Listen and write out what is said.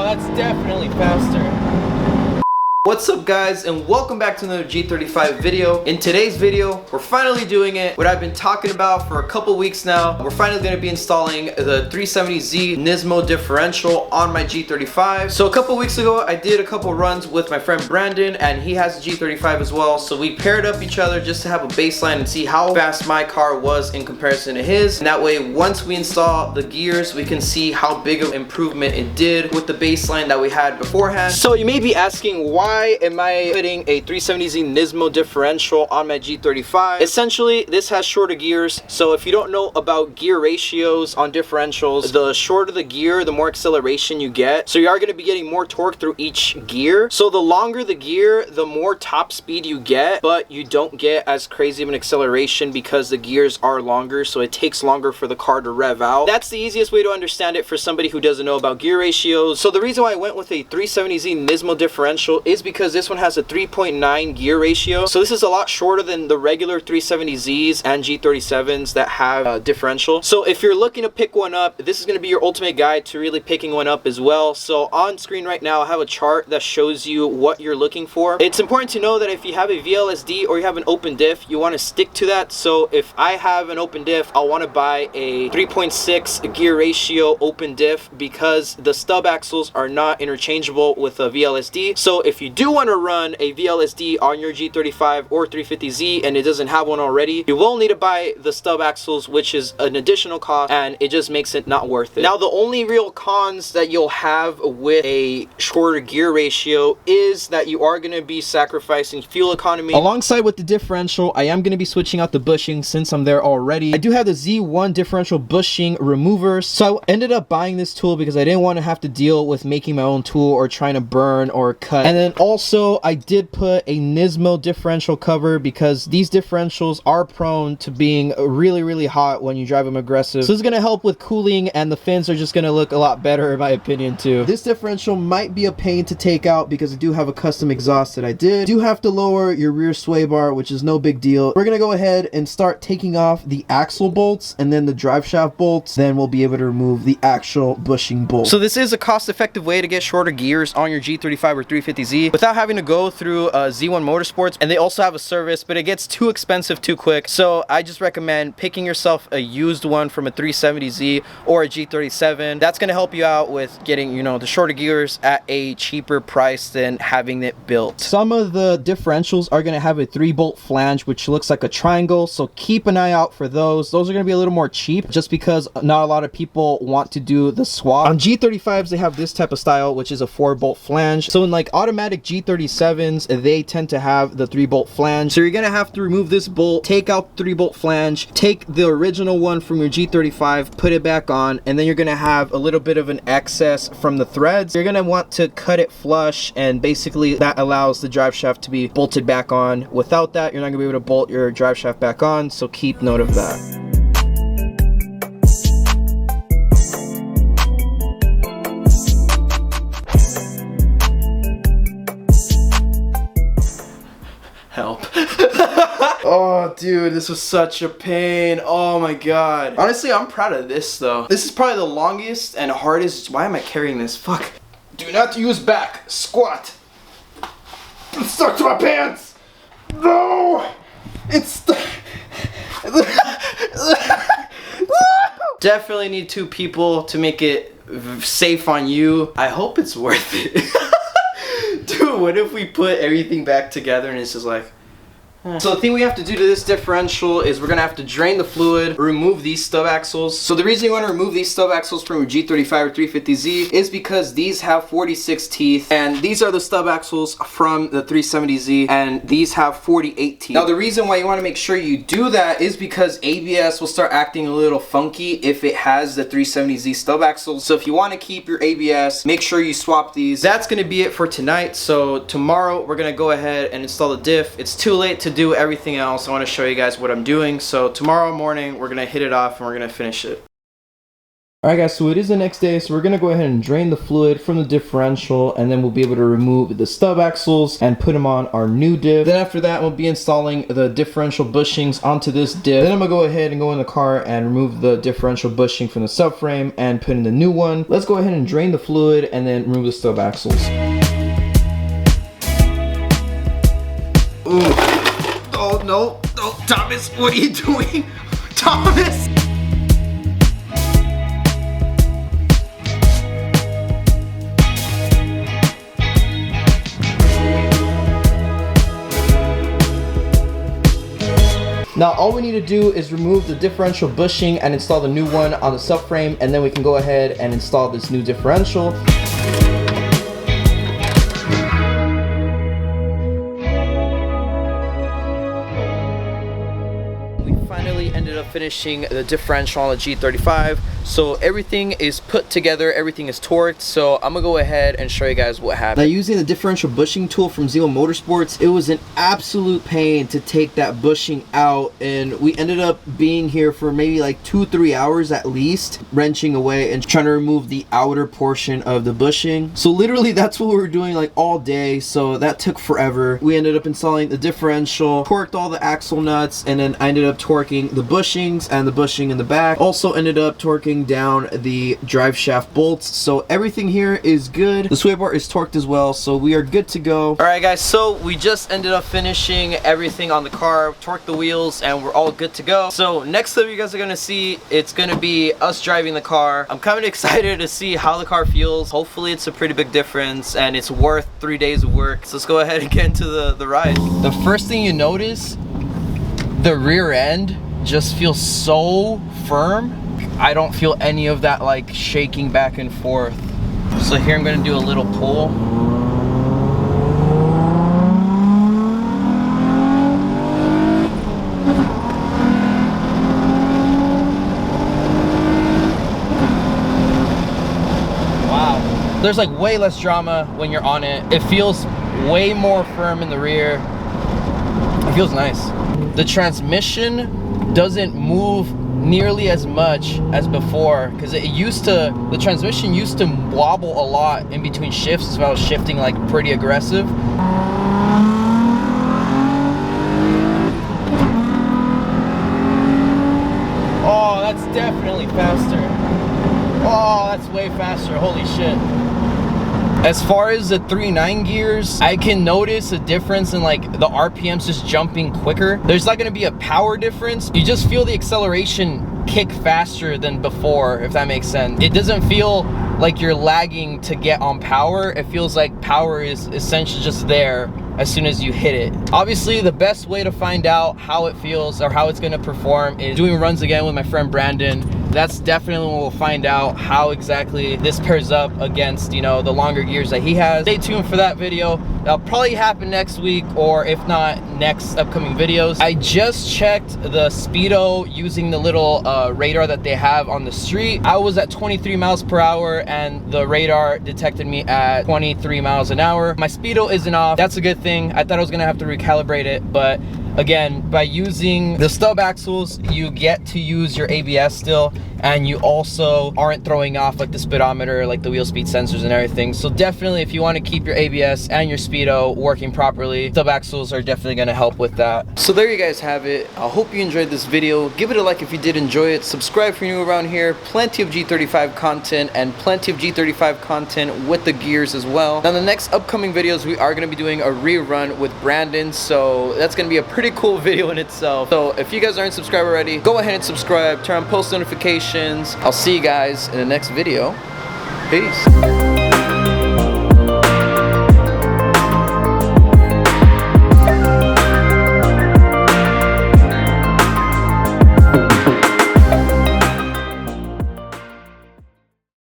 that's definitely faster. What's up guys, and welcome back to another G35 video. In today's video, we're finally doing it, what I've been talking about for a couple weeks now. We're finally going to be installing the 370z NISMO Differential on my G35. So a couple weeks ago, I did a couple runs with my friend Brandon, and he has a G35 as well. So we paired up each other just to have a baseline and see how fast my car was in comparison to his. And that way, once we install the gears, we can see how big of improvement it did with the baseline that we had beforehand. So you may be asking, why am I putting a 370z NISMO Differential on my G35? Essentially, this has shorter gears. So if you don't know about gear ratios on differentials, the shorter the gear, the more acceleration you get. So you are going to be getting more torque through each gear. So the longer the gear, the more top speed you get, but you don't get as crazy of an acceleration because the gears are longer, so it takes longer for the car to rev out. That's the easiest way to understand it for somebody who doesn't know about gear ratios. So the reason why I went with a 370z NISMO Differential is because this one has a 3.9 gear ratio. So this is a lot shorter than the regular 370Zs and G37s that have a differential. So if you're looking to pick one up, this is going to be your ultimate guide to really picking one up as well. So on screen right now, I have a chart that shows you what you're looking for. It's important to know that if you have a VLSD or you have an open diff, you want to stick to that. So if I have an open diff, I'll want to buy a 3.6 gear ratio open diff because the stub axles are not interchangeable with a VLSD. So if you do want to run a VLSD on your G35 or 350Z and it doesn't have one already, you will need to buy the stub axles, which is an additional cost, and it just makes it not worth it. Now, the only real cons that you'll have with a shorter gear ratio is that you are going to be sacrificing fuel economy. Alongside with the differential, I am going to be switching out the bushings since I'm there already. I do have the Z1 differential bushing removers, so I ended up buying this tool because I didn't want to have to deal with making my own tool or trying to burn or cut. And then also I did put a Nismo differential cover because these differentials are prone to being really hot when you drive them aggressive. So this is going to help with cooling, and the fins are just going to look a lot better in my opinion too. This differential might be a pain to take out because I do have a custom exhaust that I did. You do have to lower your rear sway bar, which is no big deal. We're going to go ahead and start taking off the axle bolts and then the drive shaft bolts. Then we'll be able to remove the actual bushing bolt. So this is a cost-effective way to get shorter gears on your G35 or 350Z without having to go through Z1 Motorsports, and they also have a service, but it gets too expensive too quick. So I just recommend picking yourself a used one from a 370Z or a G37. That's going to help you out with getting, you know, the shorter gears at a cheaper price than having it built. Some of the differentials are going to have a 3-bolt flange, which looks like a triangle, so keep an eye out for those. Those are going to be a little more cheap just because not a lot of people want to do the swap. On G35s, they have this type of style, which is a 4-bolt flange. So in like automatic G37s, they tend to have the 3-bolt flange. So you're gonna have to remove this bolt, take out the 3-bolt flange, take the original one from your G35, put it back on, and then you're gonna have a little bit of an excess from the threads. You're gonna want to cut it flush, and basically that allows the drive shaft to be bolted back on. Without that, you're not gonna be able to bolt your drive shaft back on, so keep note of that. Help. Oh dude, this was such a pain. Oh my god. Honestly, I'm proud of this though. This is probably the longest and hardest. Why am I carrying this? Fuck. Do not use back. Squat. It's stuck to my pants. No. It's definitely need 2 people to make it safe on you. I hope it's worth it. Dude, what if we put everything back together and it's just like... So the thing we have to do to this differential is we're going to have to drain the fluid, remove these stub axles. So the reason you want to remove these stub axles from your G35 or 350Z is because these have 46 teeth, and these are the stub axles from the 370Z, and these have 48 teeth. Now the reason why you want to make sure you do that is because ABS will start acting a little funky if it has the 370Z stub axles. So if you want to keep your ABS, make sure you swap these. That's going to be it for tonight. So tomorrow we're going to go ahead and install the diff. It's too late to do everything else. I want to show you guys what I'm doing. So tomorrow morning we're gonna hit it off and we're gonna finish it. Alright guys, so it is the next day, so we're going to go ahead and drain the fluid from the differential, and then we'll be able to remove the stub axles and put them on our new diff. Then after that, we'll be installing the differential bushings onto this diff. Then I'm going to go ahead and go in the car and remove the differential bushing from the subframe and put in the new one. Let's go ahead and drain the fluid and then remove the stub axles. Ooh. Oh no, no, Thomas, what are you doing? Thomas! Now all we need to do is remove the differential bushing and install the new one on the subframe, and then we can go ahead and install this new differential. We finally ended up finishing the differential on the G35. So everything is put together, everything is torqued, so I'm gonna go ahead and show you guys what happened. Now using the differential bushing tool from Motorsports, it was an absolute pain to take that bushing out, and we ended up being here for maybe like 2-3 hours at least, wrenching away and trying to remove the outer portion of the bushing. So literally that's what we were doing like all day, so that took forever. We ended up installing the differential, torqued all the axle nuts, and then I ended up torquing the bushings and the bushing in the back. Also ended up torquing down the drive shaft bolts, so everything here is good. The sway bar is torqued as well, so we are good to go. All right guys, so we just ended up finishing everything on the car, torqued the wheels, and we're all good to go. So next clip you guys are gonna see, it's gonna be us driving the car. I'm kind of excited to see how the car feels. Hopefully it's a pretty big difference and it's worth 3 days of work. So let's go ahead and get into the ride. The first thing you notice, the rear end just feels so firm. I don't feel any of that like shaking back and forth. So here I'm gonna do a little pull. Wow. There's like way less drama when you're on it. It feels way more firm in the rear. It feels nice. The transmission doesn't move nearly as much as before, because the transmission used to wobble a lot in between shifts if I was shifting like pretty aggressive. Oh, that's definitely faster. Oh, that's way faster, holy shit. As far as the 3.9 gears, I can notice a difference in like the RPMs just jumping quicker. There's not gonna be a power difference. You just feel the acceleration kick faster than before, if that makes sense. It doesn't feel like you're lagging to get on power. It feels like power is essentially just there as soon as you hit it. Obviously, the best way to find out how it feels or how it's gonna perform is doing runs again with my friend Brandon. That's definitely when we'll find out how exactly this pairs up against, you know, the longer gears that he has. Stay tuned for that video. That'll probably happen next week, or if not, next upcoming videos. I just checked the speedo using the little radar that they have on the street. I was at 23 miles per hour and the radar detected me at 23 miles an hour. My speedo isn't off. That's a good thing. I thought I was gonna have to recalibrate it, but again, by using the stub axles, you get to use your ABS still, and you also aren't throwing off like the speedometer, like the wheel speed sensors and everything. So definitely, if you want to keep your ABS and your speedo working properly, stub axles are definitely going to help with that. So there you guys have it. I hope you enjoyed this video. Give it a like if you did enjoy it. Subscribe if you're new around here. Plenty of G35 content and plenty of G35 content with the gears as well. Now, the next upcoming videos, we are going to be doing a rerun with Brandon, so that's going to be a pretty cool video in itself. So if you guys aren't subscribed already, go ahead and subscribe, turn on post notifications. I'll see you guys in the next video. Peace.